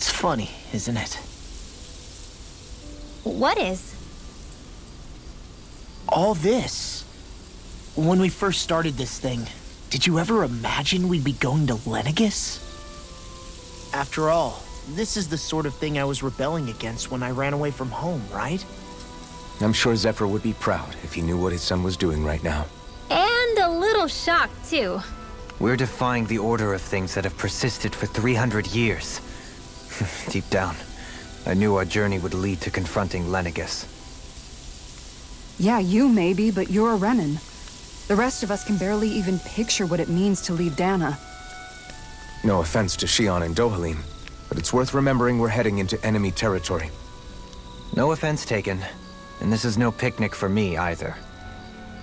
It's funny, isn't it? What is? All this. When we first started this thing, did you ever imagine we'd be going to Lenegus? After all, this is the sort of thing I was rebelling against when I ran away from home, right? I'm sure Zephyr would be proud if he knew what his son was doing right now. And a little shocked, too. We're defying the order of things that have persisted for 300 years. Deep down, I knew our journey would lead to confronting Lenegus. Yeah, you maybe, but you're a Renan. The rest of us can barely even picture what it means to leave Dahna. No offense to Shionne and Dohalim, but it's worth remembering we're heading into enemy territory. No offense taken, and this is no picnic for me either.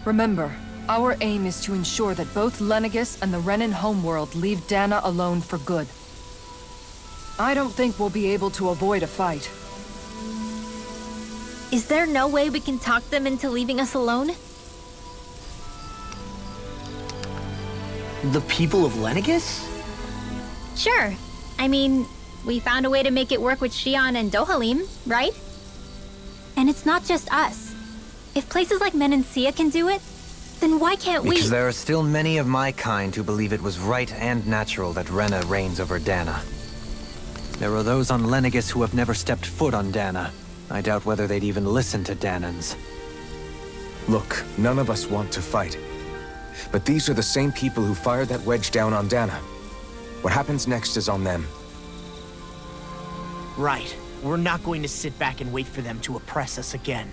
Remember, our aim is to ensure that both Lenegus and the Renan homeworld leave Dahna alone for good. I don't think we'll be able to avoid a fight. Is there no way we can talk them into leaving us alone? The people of Lenegus? Sure. I mean, we found a way to make it work with Shionne and Dohalim, right? And it's not just us. If places like Menancia can do it, then why can't we? Because there are still many of my kind who believe it was right and natural that Rena reigns over Dahna. There are those on Lenegus who have never stepped foot on Dahna. I doubt whether they'd even listen to Dahnans. Look, none of us want to fight. But these are the same people who fired that wedge down on Dahna. What happens next is on them. Right. We're not going to sit back and wait for them to oppress us again.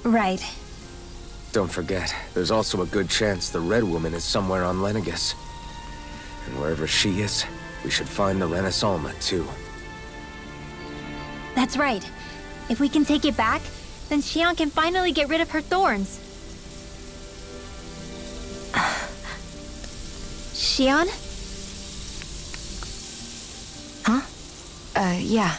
Right. Don't forget, there's also a good chance the Red Woman is somewhere on Lenegus. And wherever she is, we should find the Renaissance too. That's right. If we can take it back, then Shionne can finally get rid of her thorns. Shionne? Huh? Yeah.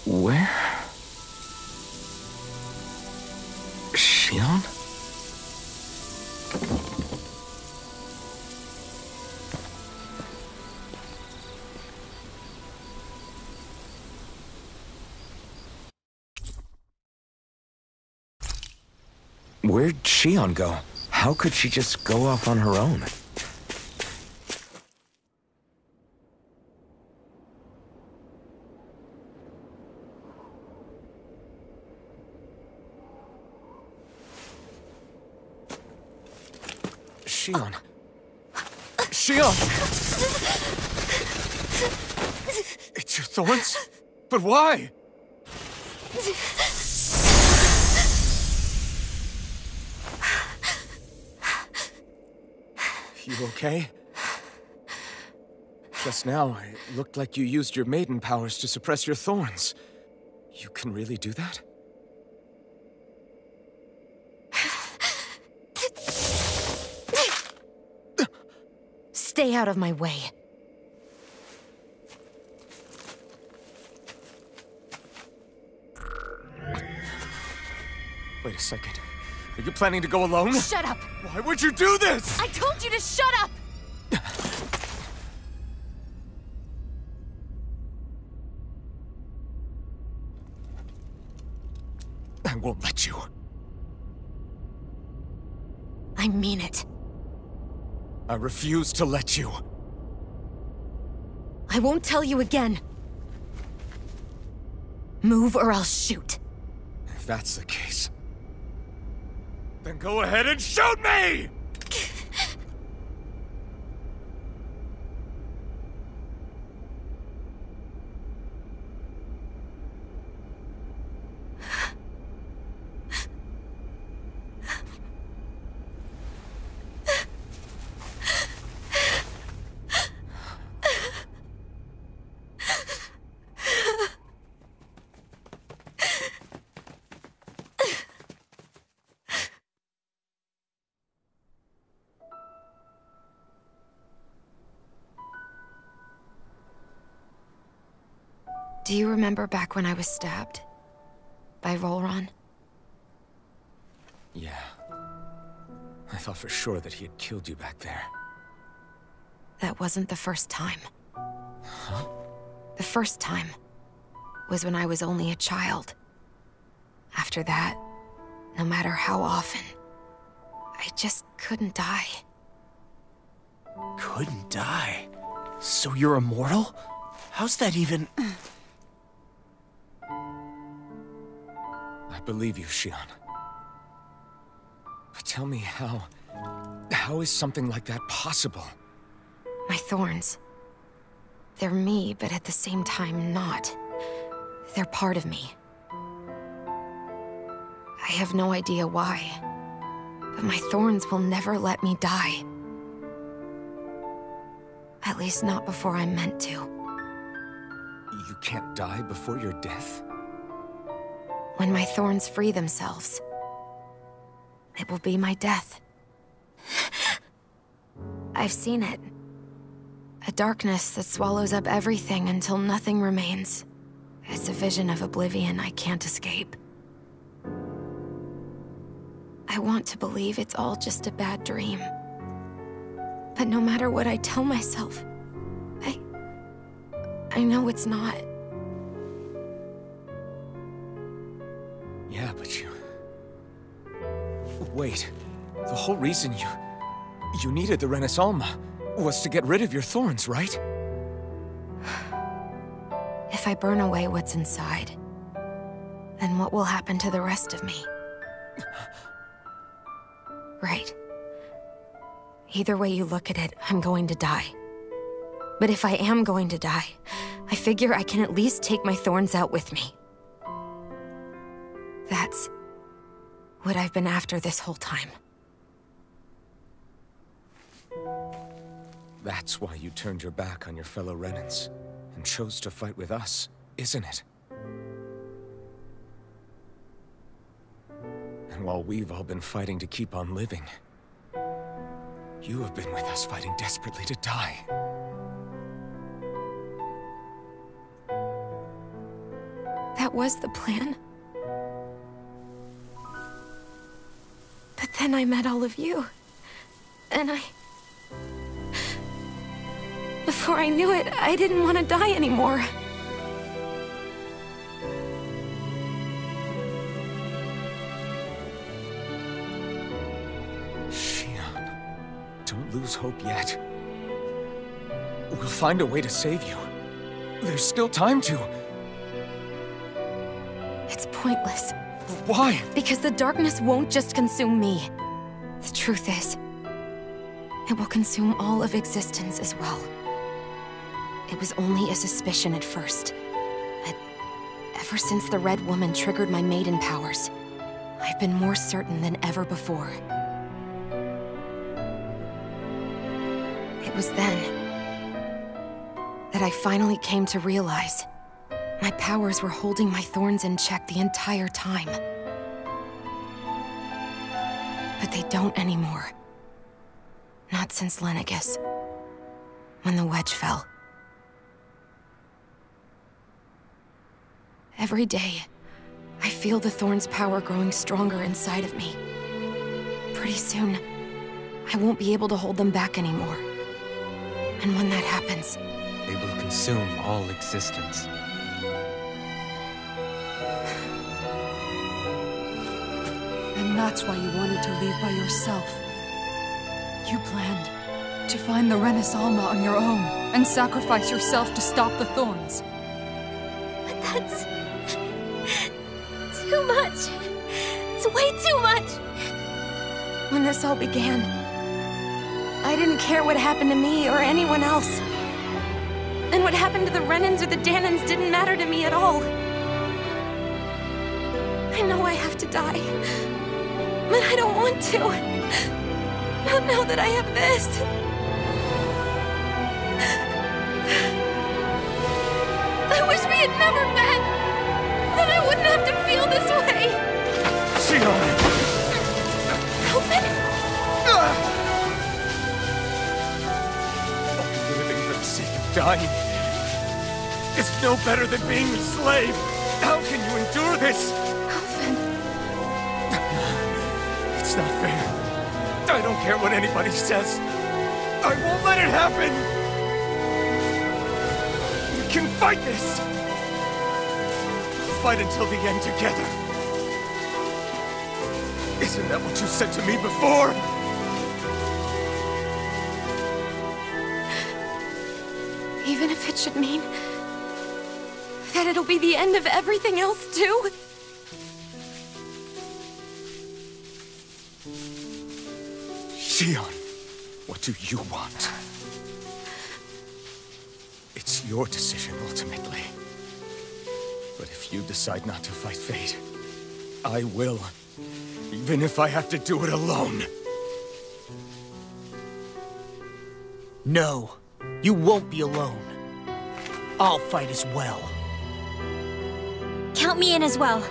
Where? Shionne? Where'd Shionne go? How could she just go off on her own? Shionne. Shionne! It's your thorns? But why? You okay? Just now, it looked like you used your maiden powers to suppress your thorns. You can really do that? Stay out of my way. Wait a second. Are you planning to go alone? Shut up! Why would you do this? I told you to shut up! I won't let you. I mean it. I refuse to let you. I won't tell you again. Move or I'll shoot. If that's the case, then go ahead and shoot me! Do you remember back when I was stabbed? By Volron? Yeah. I thought for sure that he had killed you back there. That wasn't the first time. Huh? The first time was when I was only a child. After that, no matter how often, I just couldn't die. Couldn't die? So you're immortal? How's that even... I believe you, Shionne. But tell me how is something like that possible? My thorns. They're me, but at the same time not. They're part of me. I have no idea why, but my thorns will never let me die. At least not before I'm meant to. You can't die before your death? When my thorns free themselves, it will be my death. I've seen it. A darkness that swallows up everything until nothing remains. It's a vision of oblivion I can't escape. I want to believe it's all just a bad dream. But no matter what I tell myself, I know it's not. Yeah, but you... Wait. The whole reason you needed the Rena was to get rid of your thorns, right? If I burn away what's inside, then what will happen to the rest of me? Right. Either way you look at it, I'm going to die. But if I am going to die, I figure I can at least take my thorns out with me. That's what I've been after this whole time. That's why you turned your back on your fellow Renans and chose to fight with us, isn't it? And while we've all been fighting to keep on living, you have been with us fighting desperately to die. That was the plan. But then I met all of you. And before I knew it, I didn't want to die anymore. Shionne, don't lose hope yet. We'll find a way to save you. There's still time to. It's pointless. Why? Because the darkness won't just consume me. The truth is, it will consume all of existence as well. It was only a suspicion at first, but ever since the Red Woman triggered my maiden powers, I've been more certain than ever before. It was then that I finally came to realize my powers were holding my thorns in check the entire time. But they don't anymore. Not since Lenegis, when the wedge fell. Every day, I feel the thorn's power growing stronger inside of me. Pretty soon, I won't be able to hold them back anymore. And when that happens, They will consume all existence. And that's why you wanted to leave by yourself. You planned to find the Rena on your own and sacrifice yourself to stop the thorns. but that's too much. It's way too much. When this all began, I didn't care what happened to me or anyone else. And what happened to the Renans or the Dahnans didn't matter to me at all. I know I have to die, but I don't want to. Not now that I have this. I wish we had never met. Then I wouldn't have to feel this way. Shionne! Alphen? Living for the sake of dying is no better than being a slave! How can you endure this? Alphen. It's not fair. I don't care what anybody says. I won't let it happen! We can fight this! Fight until the end together. Isn't that what you said to me before? Even if it should mean that it'll be the end of everything else, too? Shionne, what do you want? It's your decision, ultimately. But if you decide not to fight fate, I will. Even if I have to do it alone. No, you won't be alone. I'll fight as well. Count me in as well.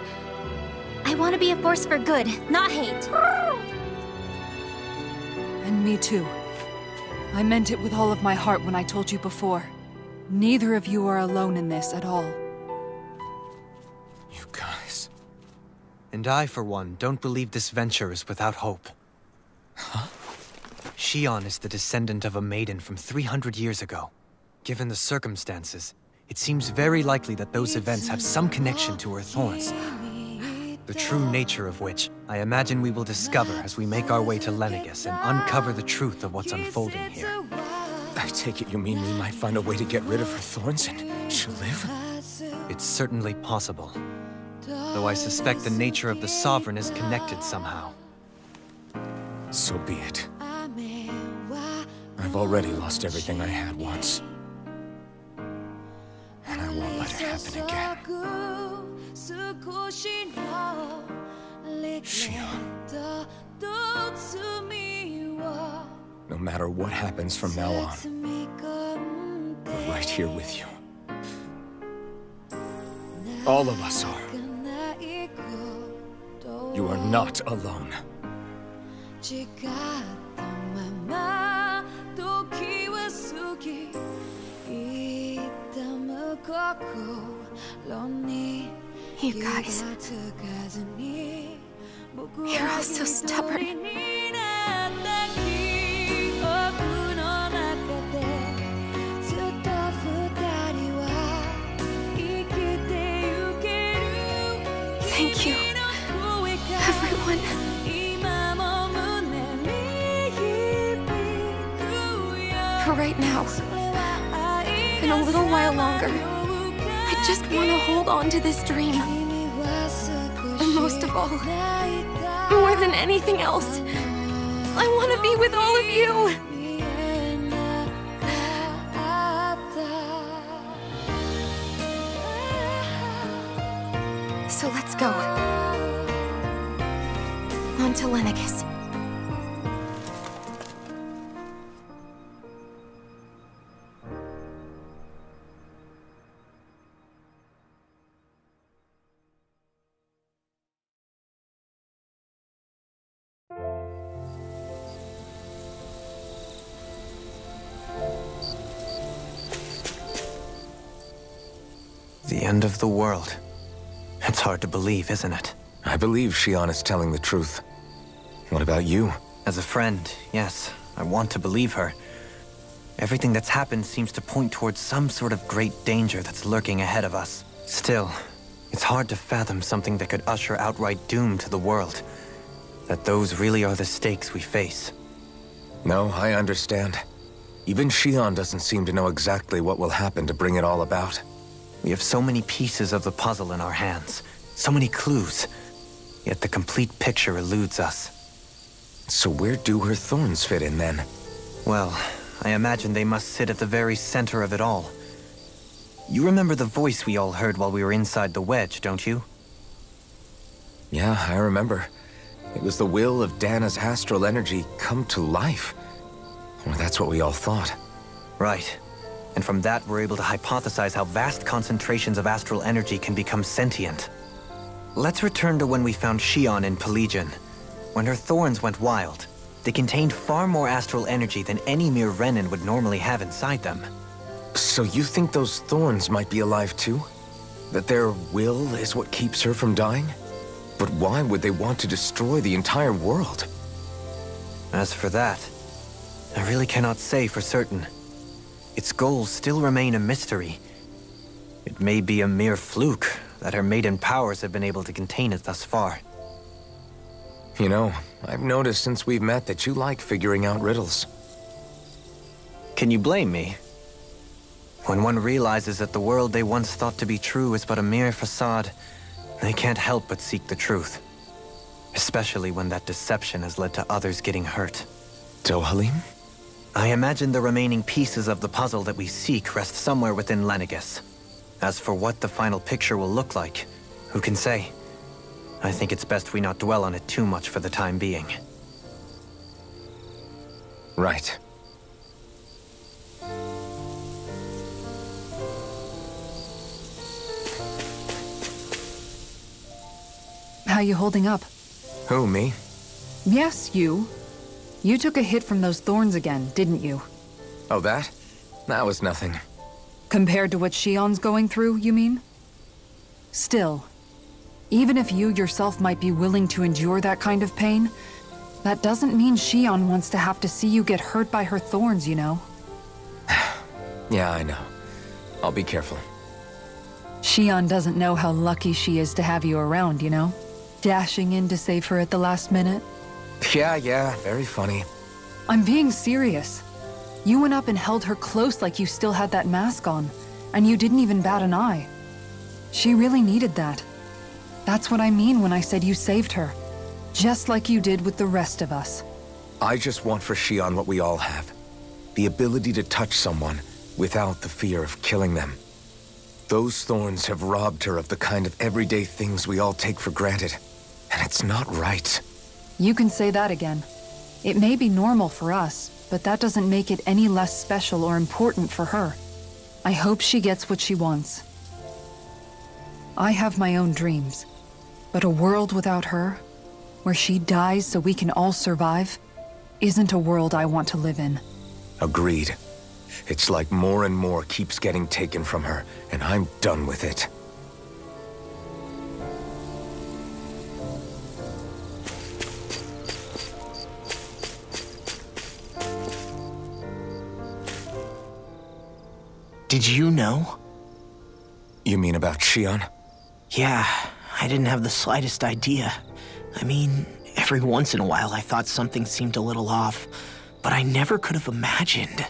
I want to be a force for good, not hate. And me too. I meant it with all of my heart when I told you before. Neither of you are alone in this at all. You guys... And I, for one, don't believe this venture is without hope. Huh? Shionne is the descendant of a maiden from 300 years ago. Given the circumstances, it seems very likely that those events have some connection to her thorns. The true nature of which, I imagine we will discover as we make our way to Lenegis and uncover the truth of what's unfolding here. I take it you mean we might find a way to get rid of her thorns and she'll live? It's certainly possible. Though I suspect the nature of the Sovereign is connected somehow. So be it. I've already lost everything I had once. And I won't let it happen again. Shionne. No matter what happens from now on, we're right here with you. All of us are. You are not alone. You guys... You're all so stubborn. Thank you, everyone. For right now, and a little while longer, I just want to hold on to this dream. And most of all, more than anything else, I want to be with all of you! So let's go. On to Lenegis. The end of the world. It's hard to believe, isn't it? I believe Shionne is telling the truth. What about you? As a friend, yes, I want to believe her. Everything that's happened seems to point towards some sort of great danger that's lurking ahead of us. Still, it's hard to fathom something that could usher outright doom to the world. That those really are the stakes we face. No, I understand. Even Shionne doesn't seem to know exactly what will happen to bring it all about. We have so many pieces of the puzzle in our hands, so many clues, yet the complete picture eludes us. So where do her thorns fit in, then? Well, I imagine they must sit at the very center of it all. You remember the voice we all heard while we were inside the wedge, don't you? Yeah, I remember. It was the will of Dahna's astral energy come to life. Well, that's what we all thought. Right. And from that, we're able to hypothesize how vast concentrations of astral energy can become sentient. Let's return to when we found Shionne in Pillaging. When her thorns went wild, they contained far more astral energy than any mere Renin would normally have inside them. So you think those thorns might be alive too? That their will is what keeps her from dying? But why would they want to destroy the entire world? As for that, I really cannot say for certain. Its goals still remain a mystery. It may be a mere fluke that her maiden powers have been able to contain it thus far. You know, I've noticed since we've met that you like figuring out riddles. Can you blame me? When one realizes that the world they once thought to be true is but a mere facade, they can't help but seek the truth. Especially when that deception has led to others getting hurt. Dohalim? I imagine the remaining pieces of the puzzle that we seek rest somewhere within Lenegis. As for what the final picture will look like, who can say? I think it's best we not dwell on it too much for the time being. Right. How you holding up? Who, me? Yes, you. You took a hit from those thorns again, didn't you? Oh, that? That was nothing. Compared to what Shionne's going through, you mean? Still, even if you yourself might be willing to endure that kind of pain, that doesn't mean Shionne wants to have to see you get hurt by her thorns, you know? Yeah, I know. I'll be careful. Shionne doesn't know how lucky she is to have you around, you know? Dashing in to save her at the last minute. Yeah, very funny. I'm being serious. You went up and held her close like you still had that mask on, and you didn't even bat an eye. She really needed that. That's what I mean when I said you saved her. Just like you did with the rest of us. I just want for Shionne what we all have. The ability to touch someone without the fear of killing them. Those thorns have robbed her of the kind of everyday things we all take for granted. And it's not right. You can say that again. It may be normal for us, but that doesn't make it any less special or important for her. I hope she gets what she wants. I have my own dreams, but a world without her, where she dies so we can all survive, isn't a world I want to live in. Agreed. It's like more and more keeps getting taken from her, and I'm done with it. Did you know? You mean about Shionne? Yeah, I didn't have the slightest idea. I mean, every once in a while I thought something seemed a little off, but I never could have imagined.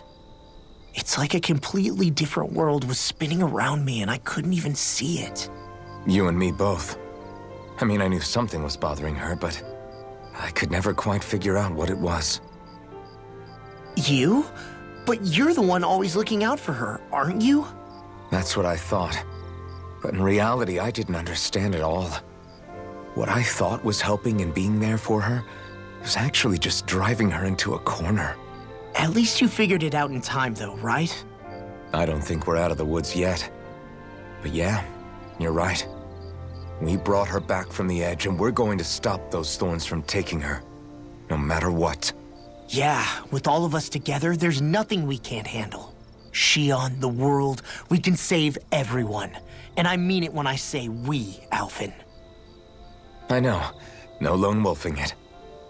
It's like a completely different world was spinning around me and I couldn't even see it. You and me both. I mean, I knew something was bothering her, but I could never quite figure out what it was. You? But you're the one always looking out for her, aren't you? That's what I thought. But in reality, I didn't understand it all. What I thought was helping and being there for her was actually just driving her into a corner. At least you figured it out in time, though, right? I don't think we're out of the woods yet. But yeah, you're right. We brought her back from the edge, and we're going to stop those thorns from taking her. No matter what. Yeah, with all of us together, there's nothing we can't handle. Shionne, the world, we can save everyone. And I mean it when I say we, Alphen. I know. No lone wolfing it.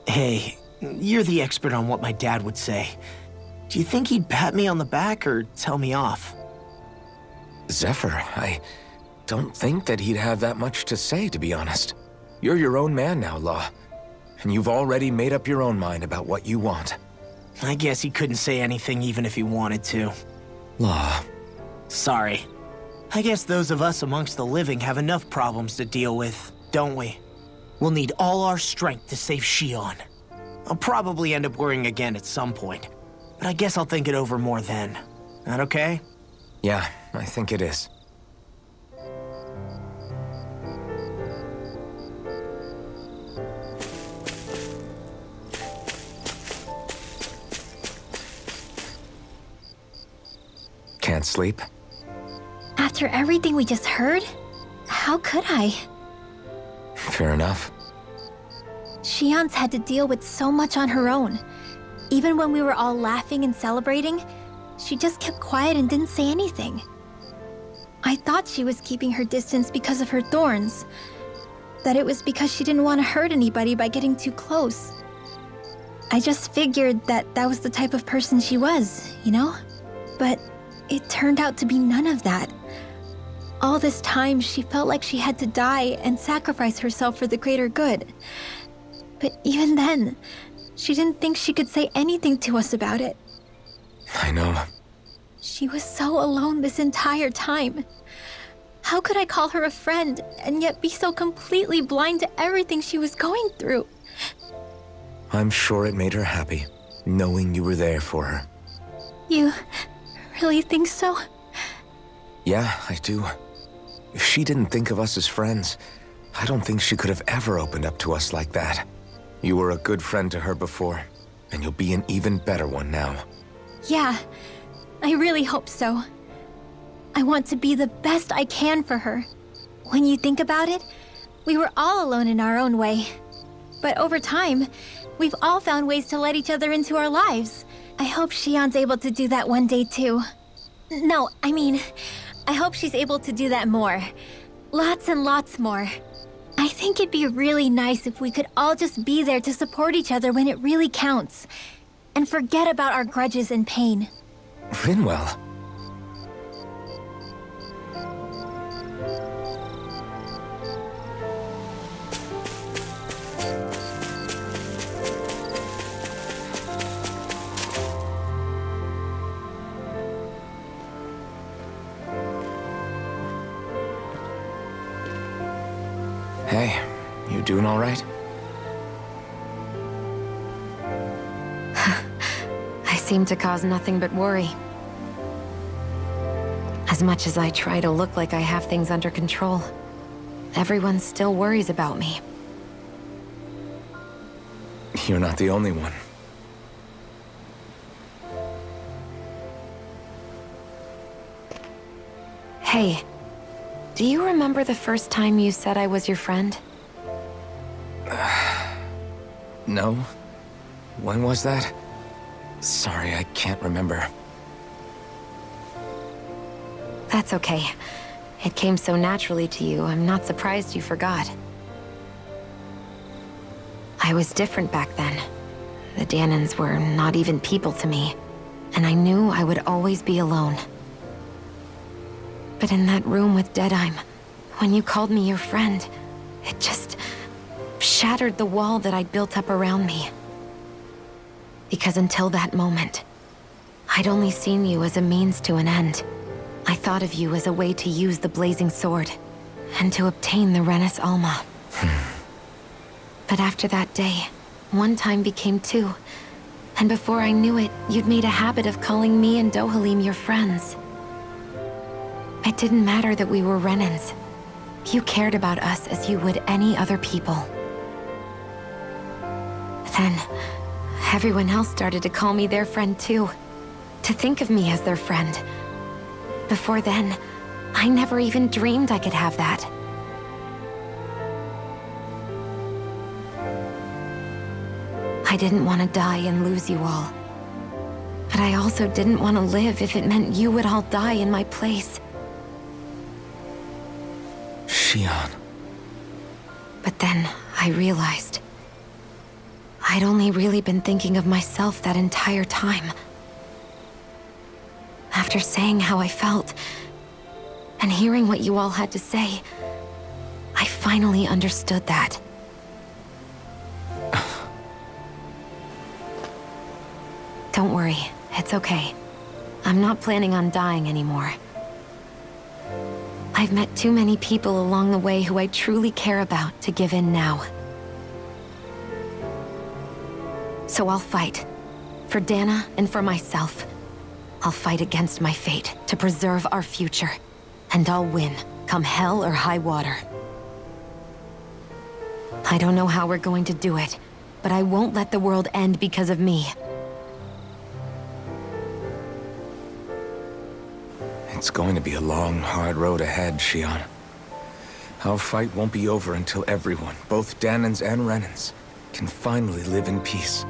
Hey, you're the expert on what my dad would say. Do you think he'd pat me on the back or tell me off? Zephyr, I don't think that he'd have that much to say, to be honest. You're your own man now, Law. And you've already made up your own mind about what you want. I guess he couldn't say anything even if he wanted to. Law. Sorry. I guess those of us amongst the living have enough problems to deal with, don't we? We'll need all our strength to save Shionne. I'll probably end up worrying again at some point, but I guess I'll think it over more then. That okay? Yeah, I think it is. Can't sleep? After everything we just heard, how could I? Fair enough. Shionne's had to deal with so much on her own. Even when we were all laughing and celebrating, she just kept quiet and didn't say anything. I thought she was keeping her distance because of her thorns. That it was because she didn't want to hurt anybody by getting too close. I just figured that that was the type of person she was, you know? But it turned out to be none of that. All this time, she felt like she had to die and sacrifice herself for the greater good. But even then, she didn't think she could say anything to us about it. I know. She was so alone this entire time. How could I call her a friend and yet be so completely blind to everything she was going through? I'm sure it made her happy, knowing you were there for her. You really think so? Yeah, I do. If she didn't think of us as friends, I don't think she could have ever opened up to us like that. You were a good friend to her before, and you'll be an even better one now. Yeah, I really hope so. I want to be the best I can for her. When you think about it, we were all alone in our own way. But over time, we've all found ways to let each other into our lives. I hope Shionne's able to do that one day too. No, I mean, I hope she's able to do that more. Lots and lots more. I think it'd be really nice if we could all just be there to support each other when it really counts. And forget about our grudges and pain. Rinwell. Hey, you doing all right? I seem to cause nothing but worry. As much as I try to look like I have things under control, everyone still worries about me. You're not the only one. Hey, do you remember the first time you said I was your friend? No? When was that? Sorry, I can't remember. That's okay. It came so naturally to you, I'm not surprised you forgot. I was different back then. The Dahnans were not even people to me, and I knew I would always be alone. But in that room with Deadheim, when you called me your friend, it just shattered the wall that I'd built up around me. Because until that moment, I'd only seen you as a means to an end. I thought of you as a way to use the blazing sword, and to obtain the Renis Alma. But after that day, one time became two, and before I knew it, you'd made a habit of calling me and Dohalim your friends. It didn't matter that we were Renans. You cared about us as you would any other people. Then, everyone else started to call me their friend too. To think of me as their friend. Before then, I never even dreamed I could have that. I didn't want to die and lose you all. But I also didn't want to live if it meant you would all die in my place. Shionne. But then, I realized I'd only really been thinking of myself that entire time. After saying how I felt, and hearing what you all had to say, I finally understood that. Don't worry, it's okay. I'm not planning on dying anymore. I've met too many people along the way who I truly care about to give in now. So I'll fight. For Dahna and for myself. I'll fight against my fate to preserve our future. And I'll win, come hell or high water. I don't know how we're going to do it, but I won't let the world end because of me. It's going to be a long, hard road ahead, Shionne. Our fight won't be over until everyone, both Dahnans and Renans, can finally live in peace.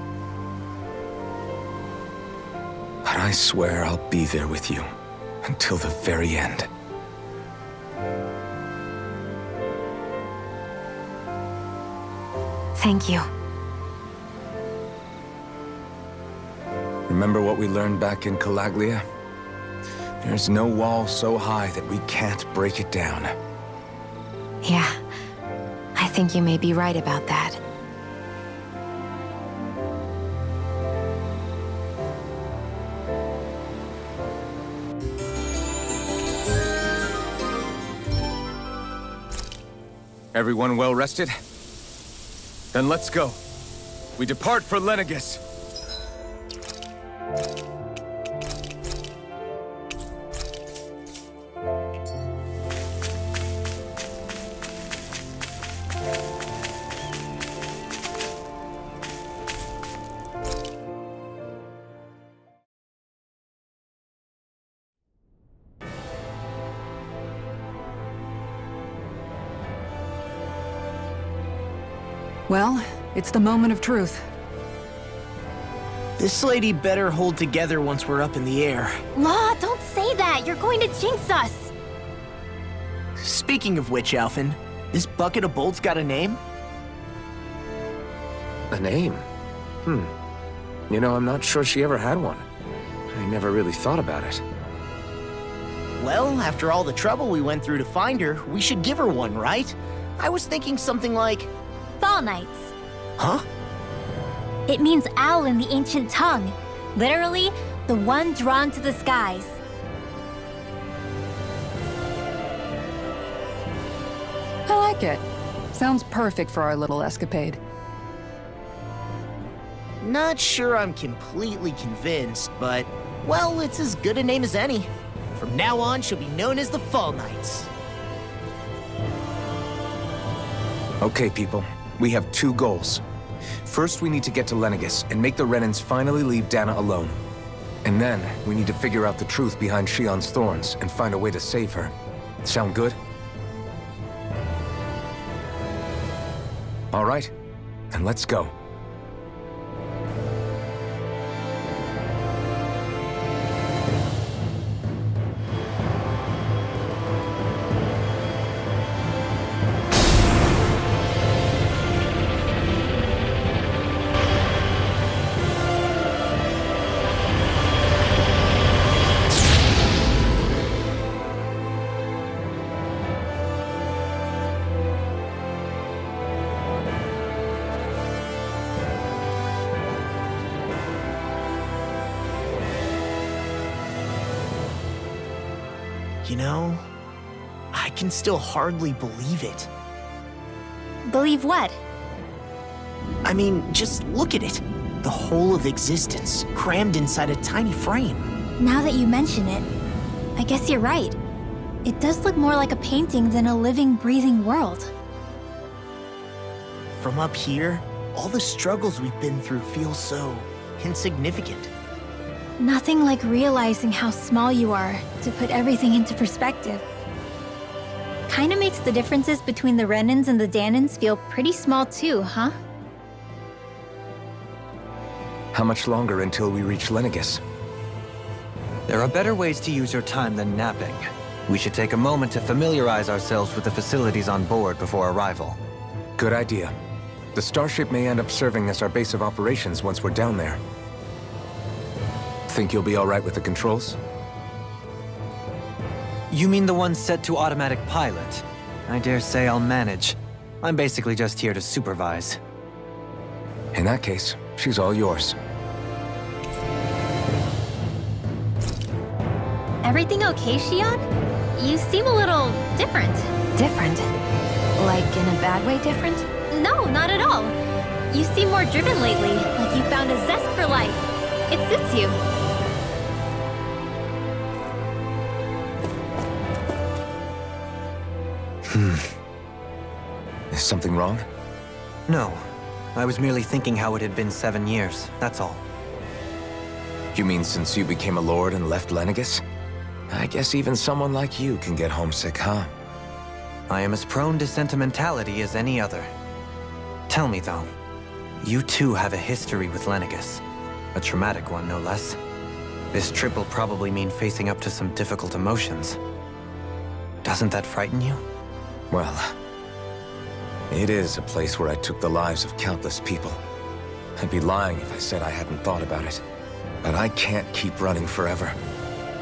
But I swear I'll be there with you until the very end. Thank you. Remember what we learned back in Calaglia? There's no wall so high that we can't break it down. Yeah, I think you may be right about that. Everyone well rested? Then let's go. We depart for Lenegis. Well, it's the moment of truth. This lady better hold together once we're up in the air. Law, don't say that! You're going to jinx us! Speaking of which, Alphen, this bucket of bolts got a name? A name? You know, I'm not sure she ever had one. I never really thought about it. Well, after all the trouble we went through to find her, we should give her one, right? I was thinking something like... Fall Knights. Huh? It means owl in the ancient tongue. Literally, the one drawn to the skies. I like it. Sounds perfect for our little escapade. Not sure I'm completely convinced, but, well, it's as good a name as any. From now on, she'll be known as the Fall Knights. Okay, people. We have two goals. First, we need to get to Lenegis and make the Renans finally leave Dahna alone. And then, we need to figure out the truth behind Shionne's thorns and find a way to save her. Sound good? All right, then let's go. You know, I can still hardly believe it. Believe what? I mean, just look at it. The whole of existence, crammed inside a tiny frame. Now that you mention it, I guess you're right. It does look more like a painting than a living, breathing world. From up here, all the struggles we've been through feel so insignificant. Nothing like realizing how small you are to put everything into perspective. Kinda makes the differences between the Renans and the Dahnans feel pretty small too, huh? How much longer until we reach Lenegis? There are better ways to use your time than napping. We should take a moment to familiarize ourselves with the facilities on board before arrival. Good idea. The starship may end up serving as our base of operations once we're down there. Think you'll be all right with the controls? You mean the one set to automatic pilot? I dare say I'll manage. I'm basically just here to supervise. In that case, she's all yours. Everything okay, Shionne? You seem a little different. Different? Like in a bad way different? No, not at all. You seem more driven lately, like you found a zest for life. It suits you. Is something wrong? No. I was merely thinking how it had been 7 years, that's all. You mean since you became a lord and left Lenegis? I guess even someone like you can get homesick, huh? I am as prone to sentimentality as any other. Tell me though, you too have a history with Lenegis. A traumatic one, no less. This trip will probably mean facing up to some difficult emotions. Doesn't that frighten you? Well, it is a place where I took the lives of countless people. I'd be lying if I said I hadn't thought about it. But I can't keep running forever.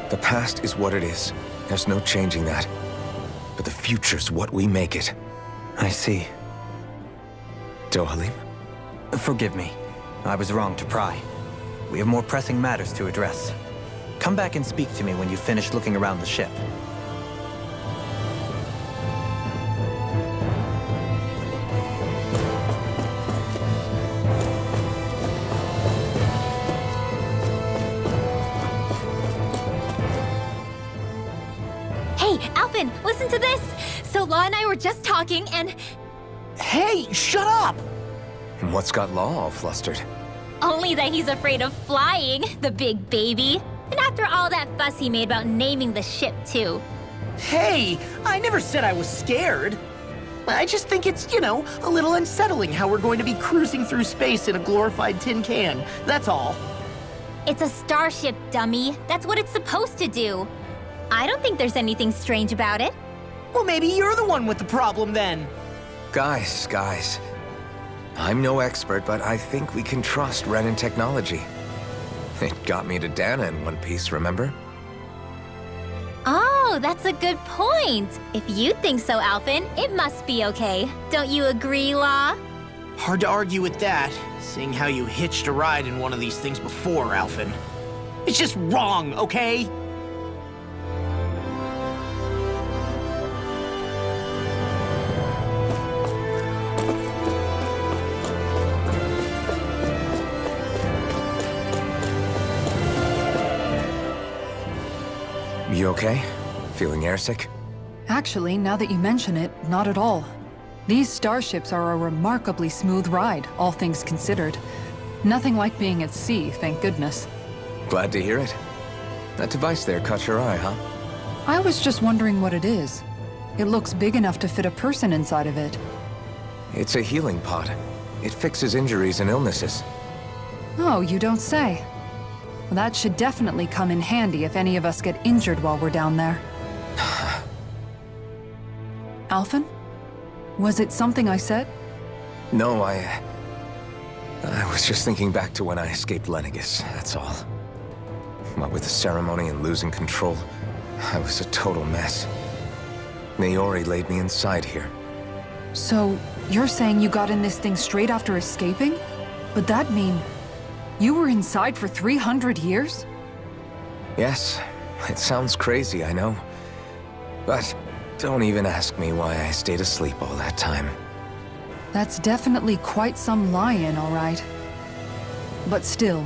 The past is what it is. There's no changing that. But the future's what we make it. I see. Dohalim? Forgive me. I was wrong to pry. We have more pressing matters to address. Come back and speak to me when you've finished looking around the ship. Hey, Alphen, listen to this! So Law and I were just talking and... Hey, shut up! What's got Law all flustered? Only that he's afraid of flying, the big baby. And after all that fuss he made about naming the ship, too. Hey, I never said I was scared. I just think it's, you know, a little unsettling how we're going to be cruising through space in a glorified tin can. That's all. It's a starship, dummy. That's what it's supposed to do. I don't think there's anything strange about it. Well, maybe you're the one with the problem then. Guys. I'm no expert, but I think we can trust Renan technology. It got me to Dahna in one piece, remember? Oh, that's a good point. If you think so, Alphen, it must be okay. Don't you agree, Law? Hard to argue with that, seeing how you hitched a ride in one of these things before, Alphen. It's just wrong, okay? You okay? Feeling airsick? Actually, now that you mention it, not at all. These starships are a remarkably smooth ride, all things considered. Nothing like being at sea, thank goodness. Glad to hear it. That device there caught your eye, huh? I was just wondering what it is. It looks big enough to fit a person inside of it. It's a healing pod. It fixes injuries and illnesses. Oh, you don't say. Well, that should definitely come in handy if any of us get injured while we're down there. Alphen? Was it something I said? No, I was just thinking back to when I escaped Lenegis, that's all. What with the ceremony and losing control, I was a total mess. Naori laid me inside here. So, you're saying you got in this thing straight after escaping? Would that mean you were inside for 300 years? Yes, it sounds crazy, I know. But don't even ask me why I stayed asleep all that time. That's definitely quite some lie-in, all right. But still,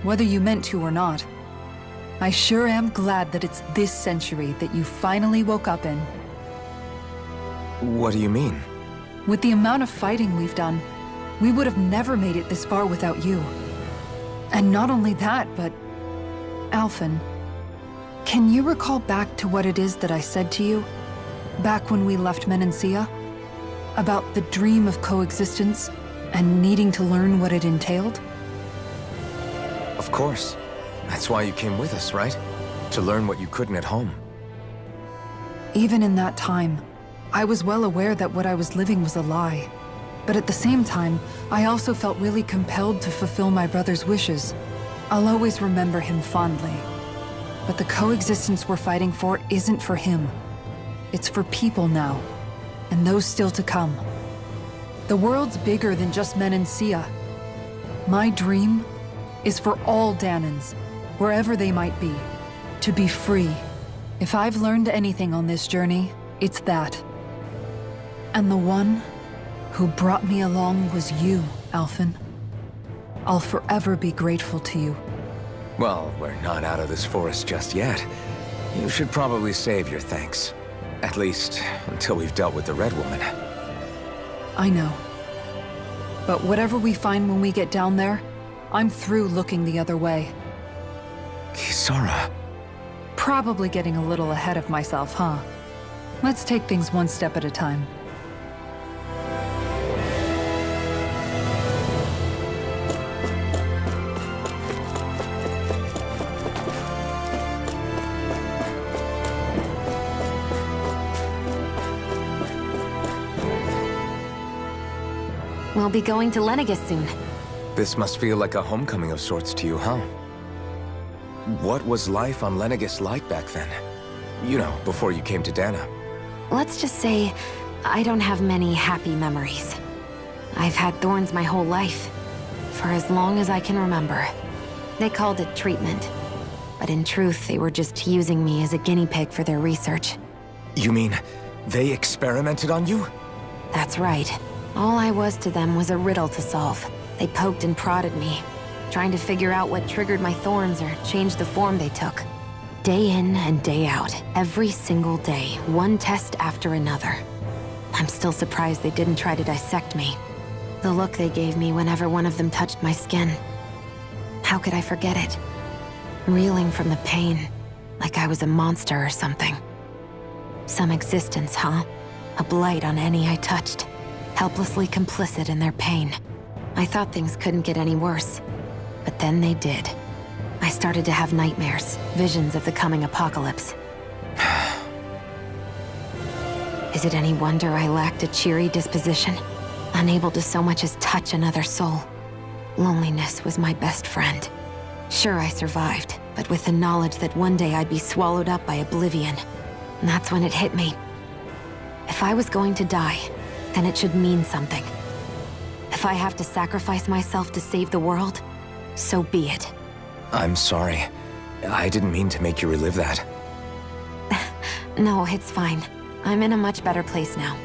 whether you meant to or not, I sure am glad that it's this century that you finally woke up in. What do you mean? With the amount of fighting we've done, we would have never made it this far without you. And not only that, but... Alphen, can you recall back to what it is that I said to you? Back when we left Menancia? About the dream of coexistence, and needing to learn what it entailed? Of course. That's why you came with us, right? To learn what you couldn't at home. Even in that time, I was well aware that what I was living was a lie. But at the same time, I also felt really compelled to fulfill my brother's wishes. I'll always remember him fondly. But the coexistence we're fighting for isn't for him. It's for people now, and those still to come. The world's bigger than just Menancia. My dream is for all Dahnans, wherever they might be, to be free. If I've learned anything on this journey, it's that. And the one who brought me along was you, Alphen. I'll forever be grateful to you. Well, we're not out of this forest just yet. You should probably save your thanks. At least, until we've dealt with the Red Woman. I know. But whatever we find when we get down there, I'm through looking the other way. Kisara. Probably getting a little ahead of myself, huh? Let's take things one step at a time. We'll be going to Lenegis soon. This must feel like a homecoming of sorts to you, huh? What was life on Lenegis like back then? You know, before you came to Dahna. Let's just say, I don't have many happy memories. I've had thorns my whole life, for as long as I can remember. They called it treatment, but in truth, they were just using me as a guinea pig for their research. You mean, they experimented on you? That's right. All I was to them was a riddle to solve. They poked and prodded me, trying to figure out what triggered my thorns or changed the form they took. Day in and day out, every single day, one test after another. I'm still surprised they didn't try to dissect me. The look they gave me whenever one of them touched my skin. How could I forget it? Reeling from the pain, like I was a monster or something. Some existence, huh? A blight on any I touched, helplessly complicit in their pain. I thought things couldn't get any worse, but then they did. I started to have nightmares, visions of the coming apocalypse. Is it any wonder I lacked a cheery disposition? Unable to so much as touch another soul. Loneliness was my best friend. Sure, I survived, but with the knowledge that one day I'd be swallowed up by oblivion. And that's when it hit me. If I was going to die, then it should mean something. If I have to sacrifice myself to save the world, so be it. I'm sorry. I didn't mean to make you relive that. No, it's fine. I'm in a much better place now.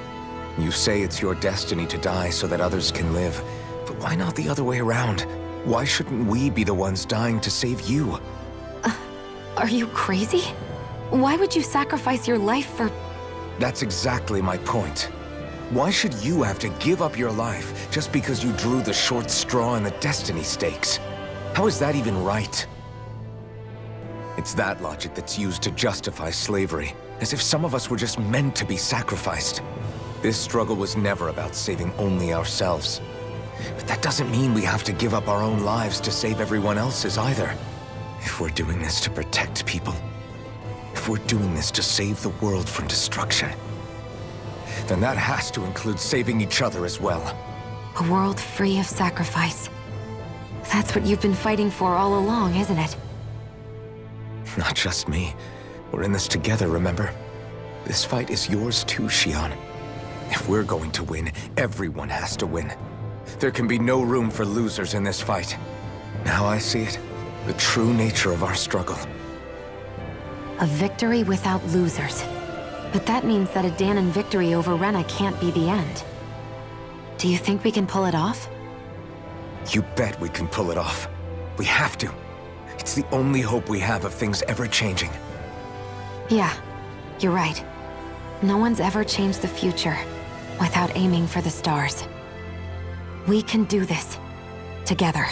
You say it's your destiny to die so that others can live. But why not the other way around? Why shouldn't we be the ones dying to save you? Are you crazy? Why would you sacrifice your life for... That's exactly my point. Why should you have to give up your life just because you drew the short straw in the destiny stakes? How is that even right? It's that logic that's used to justify slavery, as if some of us were just meant to be sacrificed. This struggle was never about saving only ourselves. But that doesn't mean we have to give up our own lives to save everyone else's either. If we're doing this to protect people, if we're doing this to save the world from destruction, then that has to include saving each other as well. A world free of sacrifice. That's what you've been fighting for all along, isn't it? Not just me. We're in this together, remember? This fight is yours too, Shionne. If we're going to win, everyone has to win. There can be no room for losers in this fight. Now I see it. The true nature of our struggle. A victory without losers. But that means that a Dahnan victory over Rena can't be the end. Do you think we can pull it off? You bet we can pull it off. We have to. It's the only hope we have of things ever changing. Yeah, you're right. No one's ever changed the future without aiming for the stars. We can do this. Together.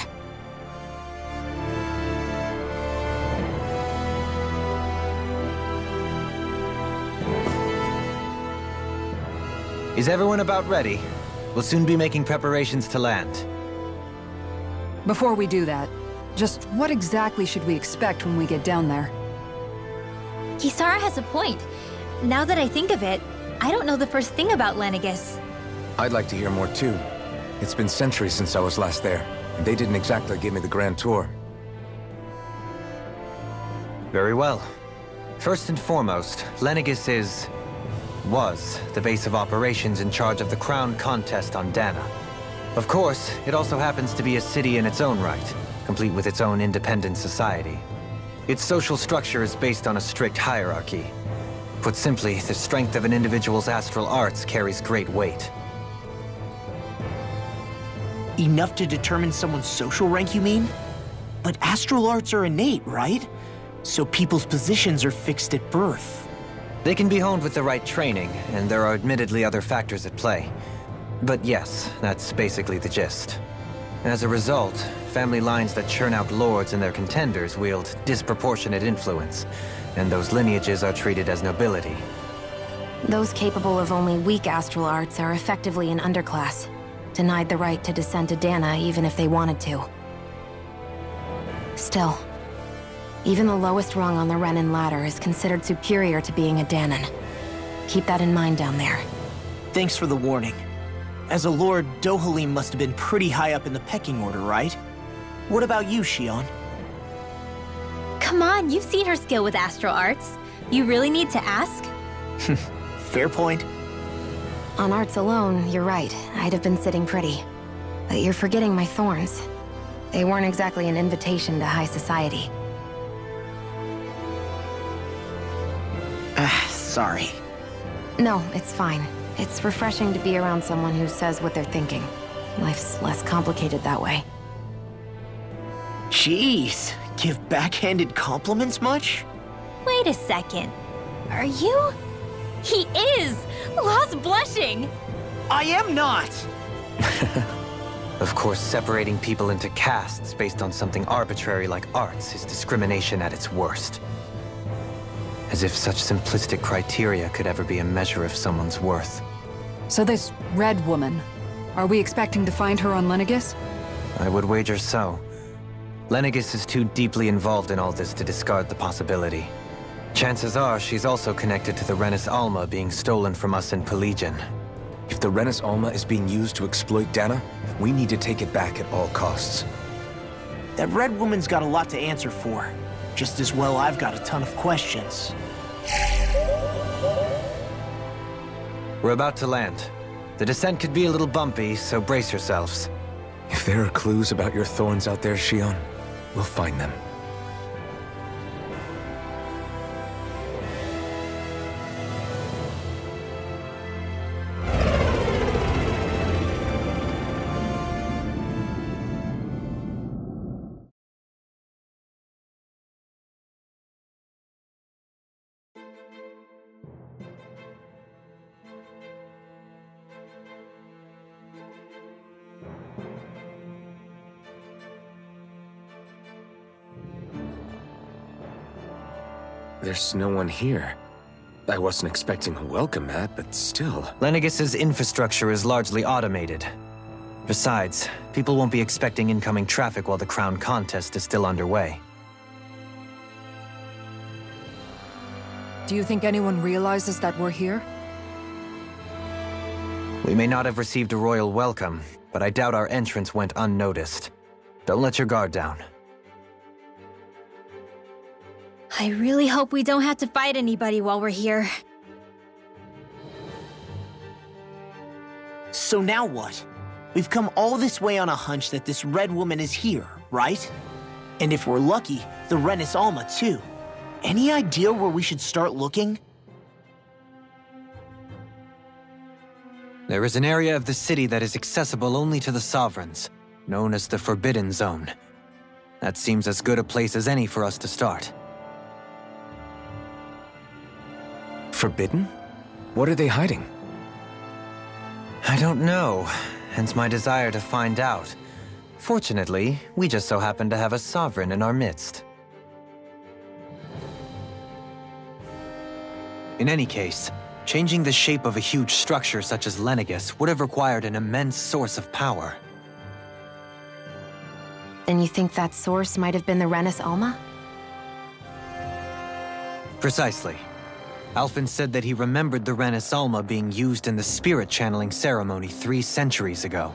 Is everyone about ready? We'll soon be making preparations to land. Before we do that, just what exactly should we expect when we get down there? Kisara has a point. Now that I think of it, I don't know the first thing about Lenegis. I'd like to hear more too. It's been centuries since I was last there, and they didn't exactly give me the grand tour. Very well. First and foremost, Lenegis was the base of operations in charge of the crown contest on Dahna. Of course, it also happens to be a city in its own right, complete with its own independent society. Its social structure is based on a strict hierarchy. Put simply, the strength of an individual's astral arts carries great weight. Enough to determine someone's social rank, you mean? But astral arts are innate, right? So people's positions are fixed at birth. They can be honed with the right training, and there are admittedly other factors at play. But yes, that's basically the gist. As a result, family lines that churn out lords and their contenders wield disproportionate influence, and those lineages are treated as nobility. Those capable of only weak astral arts are effectively an underclass, denied the right to descend to Dahna even if they wanted to. Still, even the lowest rung on the Renan ladder is considered superior to being a Dahnan. Keep that in mind down there. Thanks for the warning. As a lord, Dohalim must have been pretty high up in the pecking order, right? What about you, Shionne? Come on, you've seen her skill with astral arts. You really need to ask? Fair point. On arts alone, you're right. I'd have been sitting pretty. But you're forgetting my thorns. They weren't exactly an invitation to high society. Sorry. No, it's fine. It's refreshing to be around someone who says what they're thinking. Life's less complicated that way. Jeez, give backhanded compliments much? Wait a second. Are you? He is! Lost blushing! I am not! Of course, separating people into castes based on something arbitrary like arts is discrimination at its worst. As if such simplistic criteria could ever be a measure of someone's worth. So this red woman, are we expecting to find her on Lenegis? I would wager so. Lenegis is too deeply involved in all this to discard the possibility. Chances are she's also connected to the Renis Alma being stolen from us in Pillaging. If the Renis Alma is being used to exploit Dahna, we need to take it back at all costs. That red woman's got a lot to answer for. Just as well I've got a ton of questions. We're about to land. The descent could be a little bumpy, so brace yourselves. If there are clues about your thorns out there, Shionne, we'll find them. There's no one here. I wasn't expecting a welcome mat, but still. Lenegis's infrastructure is largely automated. Besides, people won't be expecting incoming traffic while the crown contest is still underway. Do you think anyone realizes that we're here? We may not have received a royal welcome, but I doubt our entrance went unnoticed. Don't let your guard down. I really hope we don't have to fight anybody while we're here. So now what? We've come all this way on a hunch that this red woman is here, right? And if we're lucky, the Renis Alma too. Any idea where we should start looking? There is an area of the city that is accessible only to the Sovereigns, known as the Forbidden Zone. That seems as good a place as any for us to start. Forbidden? What are they hiding? I don't know, hence my desire to find out. Fortunately, we just so happen to have a Sovereign in our midst. In any case, changing the shape of a huge structure such as Lenegis would have required an immense source of power. Then you think that source might have been the Renis Alma? Precisely. Alphen said that he remembered the Renis Alma being used in the spirit channeling ceremony 3 centuries ago.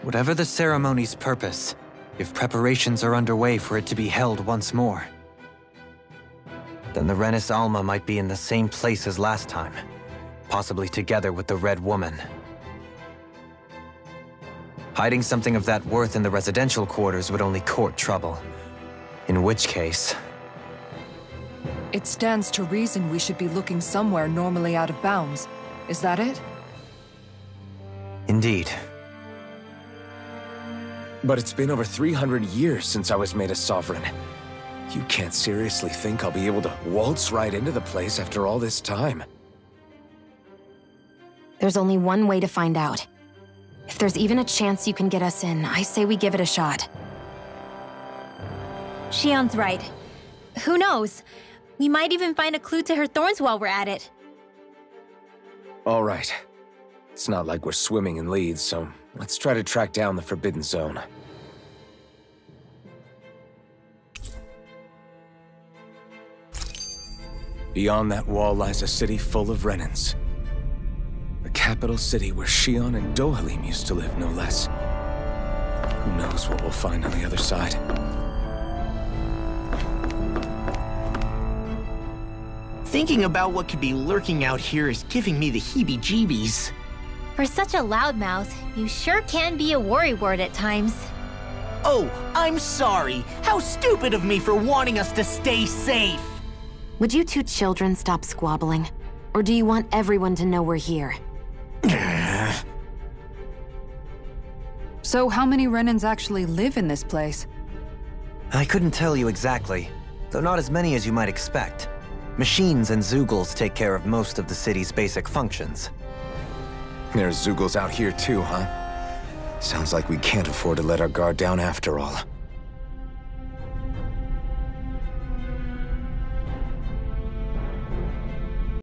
Whatever the ceremony's purpose, if preparations are underway for it to be held once more, then the Renis Alma might be in the same place as last time, possibly together with the Red Woman. Hiding something of that worth in the residential quarters would only court trouble. In which case... It stands to reason we should be looking somewhere normally out of bounds. Is that it? Indeed. But it's been over 300 years since I was made a Sovereign. You can't seriously think I'll be able to waltz right into the place after all this time. There's only one way to find out. If there's even a chance you can get us in, I say we give it a shot. Shionne's right. Who knows? We might even find a clue to her thorns while we're at it. All right. It's not like we're swimming in leads, so let's try to track down the Forbidden Zone. Beyond that wall lies a city full of Renans. The capital city where Shionne and Dohalim used to live, no less. Who knows what we'll find on the other side? Thinking about what could be lurking out here is giving me the heebie-jeebies. For such a loudmouth, you sure can be a worrywart at times. Oh, I'm sorry. How stupid of me for wanting us to stay safe. Would you two children stop squabbling? Or do you want everyone to know we're here? So how many Renans actually live in this place? I couldn't tell you exactly, though not as many as you might expect. Machines and Zeugles take care of most of the city's basic functions. There's Zeugles out here too, huh? Sounds like we can't afford to let our guard down after all.